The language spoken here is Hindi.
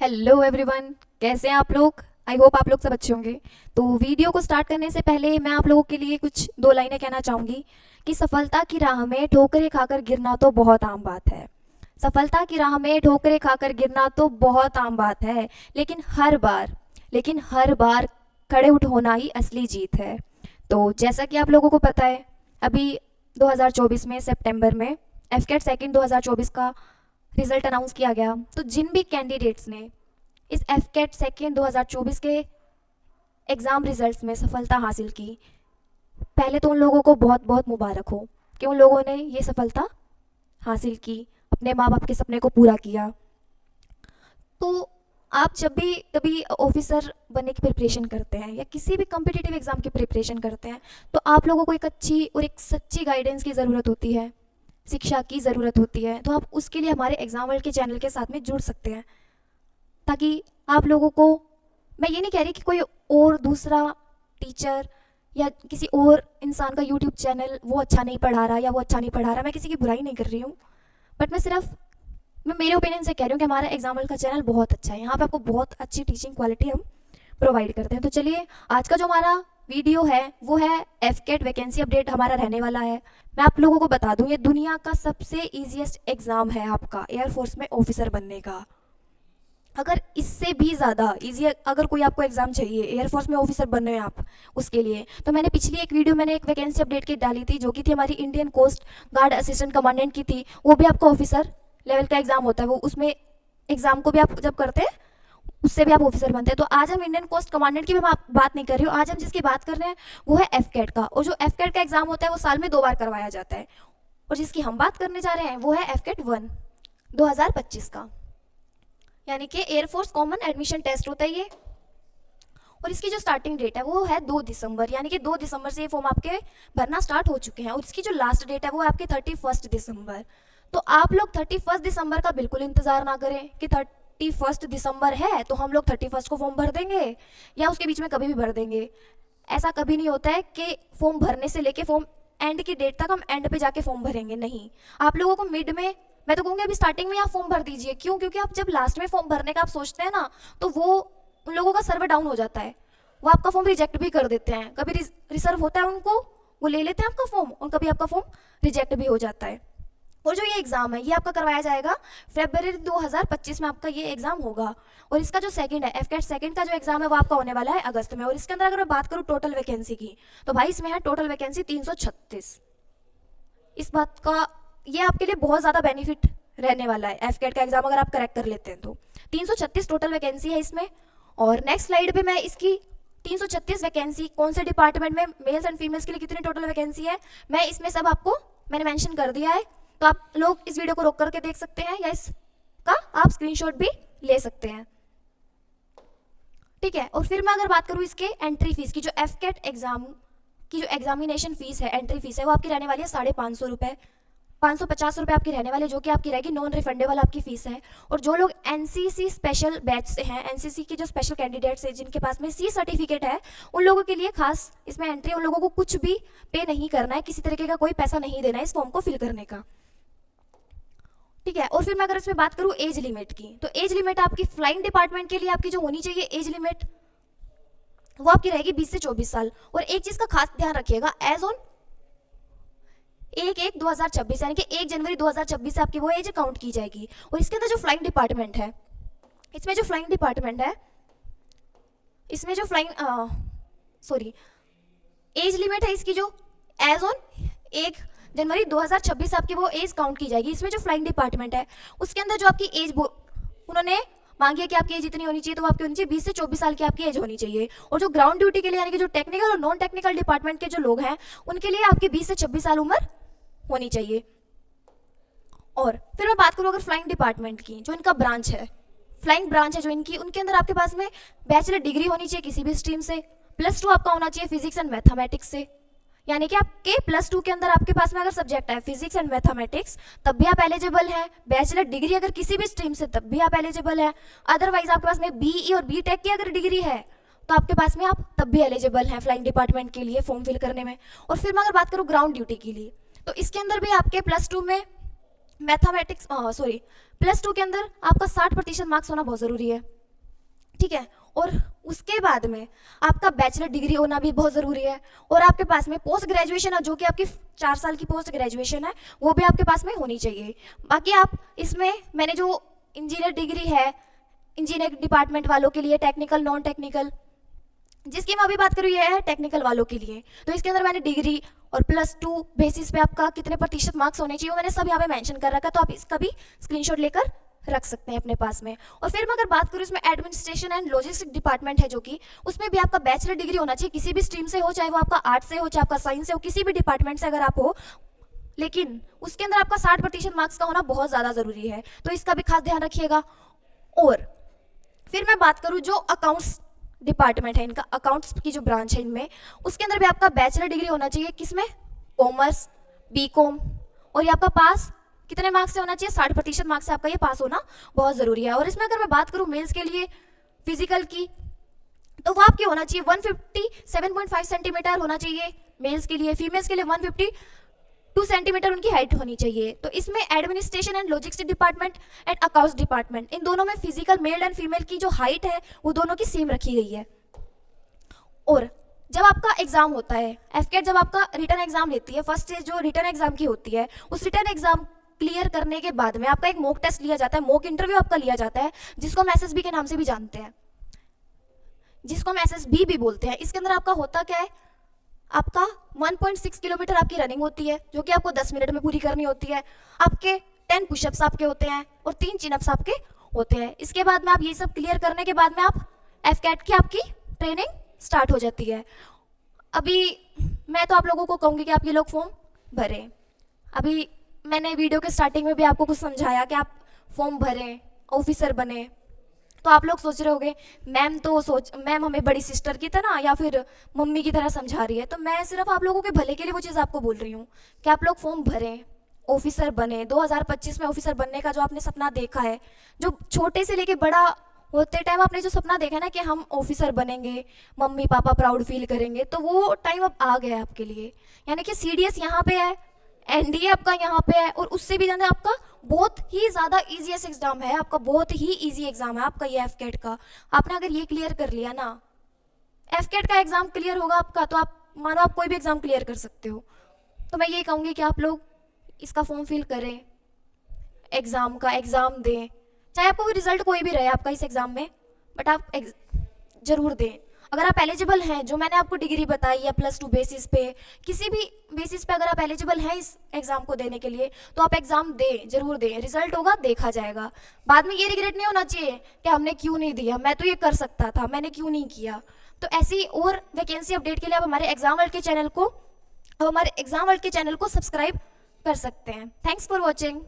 हेलो एवरीवन, कैसे हैं आप लोग। आई होप आप लोग सब अच्छे होंगे। तो वीडियो को स्टार्ट करने से पहले मैं आप लोगों के लिए कुछ दो लाइनें कहना चाहूँगी कि सफलता की राह में ठोकरें खाकर गिरना तो बहुत आम बात है। सफलता की राह में ठोकरें खाकर गिरना तो बहुत आम बात है, लेकिन हर बार खड़े उठ होना ही असली जीत है। तो जैसा कि आप लोगों को पता है, अभी 2024 में सितंबर में एफकेट सेकंड 2024 का रिजल्ट अनाउंस किया गया। तो जिन भी कैंडिडेट्स ने इस एफकेट सेकेंड 2024 के एग्ज़ाम रिजल्ट्स में सफलता हासिल की, पहले तो उन लोगों को बहुत बहुत मुबारक हो कि उन लोगों ने ये सफलता हासिल की, अपने माँ बाप के सपने को पूरा किया। तो आप जब भी कभी ऑफिसर बनने की प्रिपरेशन करते हैं या किसी भी कॉम्पिटिटिव एग्ज़ाम की प्रिपरेशन करते हैं, तो आप लोगों को एक अच्छी और एक सच्ची गाइडेंस की ज़रूरत होती है, शिक्षा की ज़रूरत होती है। तो आप उसके लिए हमारे एग्ज़ाम वर्ल्ड के चैनल के साथ में जुड़ सकते हैं, ताकि आप लोगों को, मैं ये नहीं कह रही कि कोई और दूसरा टीचर या किसी और इंसान का यूट्यूब चैनल वो अच्छा नहीं पढ़ा रहा या वो अच्छा नहीं पढ़ा रहा, मैं किसी की बुराई नहीं कर रही हूँ। बट मैं मेरे ओपिनियन से कह रही हूँ कि हमारा एग्जाम्पल का चैनल बहुत अच्छा है। यहाँ पे आपको बहुत अच्छी टीचिंग क्वालिटी हम प्रोवाइड करते हैं। तो चलिए, आज का जो हमारा वीडियो है वो है एफकेट वैकेंसी अपडेट हमारा रहने वाला है। मैं आप लोगों को बता दूं, ये दुनिया का सबसे ईजीएस्ट एग्ज़ाम है आपका एयरफोर्स में ऑफिसर बनने का। अगर इससे भी ज़्यादा इजी अगर कोई आपको एग्जाम चाहिए एयरफोर्स में ऑफिसर बन रहे हैं आप, उसके लिए तो मैंने पिछली एक वीडियो मैंने एक वैकेंसी अपडेट की डाली थी, जो कि थी हमारी Indian coast guard assistant commandant की थी। वो भी आपका ऑफिसर लेवल का एग्जाम होता है, वो उसमें एग्जाम को भी आप जब करते हैं उससे भी आप ऑफिसर बनते हैं। तो आज हम इंडियन कोस्ट कमांडेंट की भी मैं बात नहीं कर रही हूँ, आज हम जिसकी बात कर रहे हैं वो है एफकेट का। और जो एफकेट का एग्जाम होता है वो साल में 2 बार करवाया जाता है, और जिसकी हम बात करने जा रहे हैं वो है एफकेट 1 2025 का, यानी कि एयरफोर्स कॉमन एडमिशन टेस्ट होता है ये। और इसकी जो स्टार्टिंग डेट है वो है 2 दिसंबर, यानी कि 2 दिसंबर से ये फॉर्म आपके भरना स्टार्ट हो चुके हैं। और इसकी जो लास्ट डेट है वो है आपकी 31 दिसंबर। तो आप लोग 31 दिसंबर का बिल्कुल इंतजार ना करें कि 31 दिसंबर है तो हम लोग 31 को फॉर्म भर देंगे या उसके बीच में कभी भी भर देंगे। ऐसा कभी नहीं होता है कि फॉर्म भरने से लेके फॉर्म एंड की डेट तक हम एंड पे जाके फॉर्म भरेंगे, नहीं। आप लोगों को मिड में, मैं तो कहूँगी अभी स्टार्टिंग में आप फॉर्म भर दीजिए। क्यों? क्योंकि आप जब लास्ट में फॉर्म भरने का आप सोचते हैं ना, तो वो उन लोगों का सर्वर डाउन हो जाता है, वो आपका फॉर्म रिजेक्ट भी कर देते हैं। कभी रिजर्व होता है उनको, वो ले लेते हैं आपका फॉर्म, और कभी आपका फॉर्म रिजेक्ट भी हो जाता है। और जो ये एग्ज़ाम है ये आपका करवाया जाएगा फरवरी 2025 में, आपका ये एग्ज़ाम होगा। और इसका जो सेकंड है एफकेट सेकंड का जो एग्ज़ाम है वो आपका होने वाला है अगस्त में। और इसके अंदर अगर मैं बात करूँ टोटल वैकेंसी की, तो भाई इसमें है टोटल वैकेंसी 336। इस बात का, ये आपके लिए बहुत ज़्यादा बेनिफिट रहने वाला है एफकेट का एग्ज़ाम अगर आप करेक्ट कर लेते हैं तो। 336 टोटल वैकेंसी है इसमें। और नेक्स्ट स्लाइड पे मैं इसकी 336 वैकेंसी कौन से डिपार्टमेंट में मेल्स एंड फीमेल्स के लिए कितनी टोटल वैकेंसी है, मैं इसमें सब आपको मैंने मेंशन कर दिया है। तो आप लोग इस वीडियो को रोक करके देख सकते हैं या इसका आप स्क्रीनशॉट भी ले सकते हैं, ठीक है। और फिर मैं अगर बात करूँ इसके एंट्री फीस की, जो एफकेट एग्जाम की जो एग्जामिनेशन फीस है, एंट्री फीस है, वो आपकी रहने वाली है 550 रुपये, 550 रुपये आपकी रहने वाले, जो कि आपकी रहेगी नॉन रिफंडेबल आपकी फीस है। और जो लोग एनसीसी स्पेशल बैच से हैं, एनसीसी के जो स्पेशल कैंडिडेट्स हैं जिनके पास में सी सर्टिफिकेट है, उन लोगों के लिए खास इसमें एंट्री, उन लोगों को कुछ भी पे नहीं करना है, किसी तरीके का कोई पैसा नहीं देना है इस फॉर्म को फिल करने का, ठीक है। और फिर मैं अगर इसमें बात करूँ एज लिमिट की, तो एज लिमिट आपकी फ्लाइंग डिपार्टमेंट के लिए आपकी जो होनी चाहिए एज लिमिट, वो आपकी रहेगी 20 से 24 साल। और एक चीज़ का खास ध्यान रखिएगा, एज ऑन 1/1/2026, यानी कि 1 जनवरी 2026 से आपकी वो एज काउंट की जाएगी। और इसके अंदर जो फ्लाइंग डिपार्टमेंट है, इसमें जो फ्लाइंग डिपार्टमेंट है, इसमें जो फ्लाइंग सॉरी एज लिमिट है इसकी, जो एज ऑन 1 जनवरी 2026 आपकी वो एज काउंट की जाएगी। इसमें जो फ्लाइंग डिपार्टमेंट है उसके अंदर जो आपकी एज उन्होंने मांगी है कि आपकी एज इतनी होनी चाहिए, तो आपकी होनी चाहिए 20 से 24 साल की आपकी एज होनी चाहिए। और जो ग्राउंड ड्यूटी के लिए, यानी कि जो टेक्निकल और नॉन टेक्निकल डिपार्टमेंट के जो लोग हैं, उनके लिए आपकी 20 से 26 साल उम्र होनी चाहिए। और फिर मैं बात करूँ अगर फ्लाइंग डिपार्टमेंट की, जो इनका ब्रांच है, फ्लाइंग ब्रांच है जो इनकी, उनके अंदर आपके पास में बैचलर डिग्री होनी चाहिए किसी भी स्ट्रीम से, +2 आपका होना चाहिए फिजिक्स एंड मैथमेटिक्स से, यानी कि आपके +2 के अंदर आपके पास में अगर सब्जेक्ट है फिजिक्स एंड मैथमेटिक्स, तब भी आप एलिजिबल हैं। बैचलर डिग्री अगर किसी भी स्ट्रीम से, तब भी आप एलिजिबल हैं। अदरवाइज आपके पास में बीई और बीटेक की अगर डिग्री है तो आपके पास में आप तब भी एलिजिबल हैं फ्लाइंग डिपार्टमेंट के लिए फॉर्म फिल करने में। और फिर मैं अगर बात करूँ ग्राउंड ड्यूटी के लिए, तो इसके अंदर भी आपके +2 में मैथमेटिक्स प्लस टू के अंदर आपका 60% मार्क्स होना बहुत ज़रूरी है, ठीक है। और उसके बाद में आपका बैचलर डिग्री होना भी बहुत ज़रूरी है, और आपके पास में पोस्ट ग्रेजुएशन है जो कि आपकी 4 साल की पोस्ट ग्रेजुएशन है, वो भी आपके पास में होनी चाहिए। बाकी आप इसमें, मैंने जो इंजीनियर डिग्री है इंजीनियर डिपार्टमेंट वालों के लिए, टेक्निकल नॉन टेक्निकल, जिसकी मैं अभी बात करूँ ये है टेक्निकल वालों के लिए, तो इसके अंदर मैंने डिग्री और प्लस टू बेसिस पे आपका कितने प्रतिशत मार्क्स होने चाहिए वो मैंने सब यहाँ पे मेंशन कर रखा है, तो आप इसका भी स्क्रीनशॉट लेकर रख सकते हैं अपने पास में। और फिर मैं अगर बात करूँ इसमें एडमिनिस्ट्रेशन एंड लॉजिस्टिक डिपार्टमेंट है जो कि उसमें भी आपका बैचलर डिग्री होना चाहिए, किसी भी स्ट्रीम से हो, चाहे वो आपका आर्ट्स से हो, चाहे आपका साइंस से हो, किसी भी डिपार्टमेंट से अगर आप हो, लेकिन उसके अंदर आपका 60% मार्क्स का होना बहुत ज़्यादा ज़रूरी है, तो इसका भी खास ध्यान रखिएगा। और फिर मैं बात करूँ जो अकाउंट्स डिपार्टमेंट है, इनका अकाउंट्स की जो ब्रांच है इनमें, उसके अंदर भी आपका बैचलर डिग्री होना चाहिए, किसमें, कॉमर्स, बीकॉम, और ये आपका पास कितने मार्क्स से होना चाहिए, 60% मार्क्स से आपका ये पास होना बहुत ज़रूरी है। और इसमें अगर मैं बात करूँ मेल्स के लिए फिजिकल की, तो वो आपके होना चाहिए 157.5 सेंटीमीटर होना चाहिए मेल्स के लिए, फीमेल्स के लिए 152 सेंटीमीटर उनकी हाइट होनी चाहिए। तो इसमें administration and logistic department and accounts department, इन दोनों में फिजिकल मेल एंड फीमेल की जो हाइट है वो दोनों की सेम रखी गई है। और जब आपका एग्जाम होता है एफकेट, जब आपका रिटर्न एग्जाम लेती है, फर्स्ट स्टेज जो रिटर्न एग्जाम की होती है, उस रिटर्न एग्जाम क्लियर करने के बाद में आपका एक मॉक टेस्ट लिया जाता है, मॉक इंटरव्यू आपका लिया जाता है, जिसको हम एसएसबी के नाम से भी जानते हैं, जिसको हम एसएसबी भी बोलते हैं। इसके अंदर आपका होता क्या है, आपका 1.6 किलोमीटर आपकी रनिंग होती है जो कि आपको 10 मिनट में पूरी करनी होती है, आपके 10 पुशअप्स आपके होते हैं और 3 चिनअप्स आपके होते हैं। इसके बाद में आप ये सब क्लियर करने के बाद में आप एफकेट की आपकी ट्रेनिंग स्टार्ट हो जाती है। अभी मैं तो आप लोगों को कहूँगी कि आप ये लोग फॉर्म भरें। अभी मैंने वीडियो के स्टार्टिंग में भी आपको कुछ समझाया कि आप फॉर्म भरें, ऑफिसर बने, तो आप लोग सोच रहे होंगे मैम हमें बड़ी सिस्टर की तरह या फिर मम्मी की तरह समझा रही है, तो मैं सिर्फ आप लोगों के भले के लिए वो चीज़ आपको बोल रही हूँ कि आप लोग फॉर्म भरें, ऑफिसर बने। 2025 में ऑफिसर बनने का जो आपने सपना देखा है, जो छोटे से लेके बड़ा होते टाइम आपने जो सपना देखा है ना कि हम ऑफिसर बनेंगे, मम्मी पापा प्राउड फील करेंगे, तो वो टाइम अब आ गया है आपके लिए। यानी कि सीडीएस यहाँ पे है, एनडीए आपका यहाँ पे है, और उससे भी ज़्यादा आपका बहुत ही ज़्यादा ईजीएस्ट एग्जाम है, आपका बहुत ही ईजी एग्जाम है आपका ये एफकेट का। आपने अगर ये क्लियर कर लिया ना, एफकेट का एग्जाम क्लियर होगा आपका, तो आप मानो आप कोई भी एग्जाम क्लियर कर सकते हो। तो मैं ये कहूँगी कि आप लोग इसका फॉर्म फिल करें, एग्ज़ाम का एग्ज़ाम दें, चाहे आपको रिजल्ट कोई भी रहे आपका इस एग्ज़ाम में, बट आप जरूर दें। अगर आप एलिजिबल हैं, जो मैंने आपको डिग्री बताई या प्लस टू बेसिस पे, किसी भी बेसिस पे अगर आप एलिजिबल हैं इस एग्ज़ाम को देने के लिए, तो आप एग्ज़ाम दें, जरूर दें। रिजल्ट होगा, देखा जाएगा। बाद में ये रिग्रेट नहीं होना चाहिए कि हमने क्यों नहीं दिया, मैं तो ये कर सकता था, मैंने क्यों नहीं किया। तो ऐसी और वैकेंसी अपडेट के लिए आप हमारे एग्जाम वर्ल्ड के चैनल को सब्सक्राइब कर सकते हैं। Thanks for watching.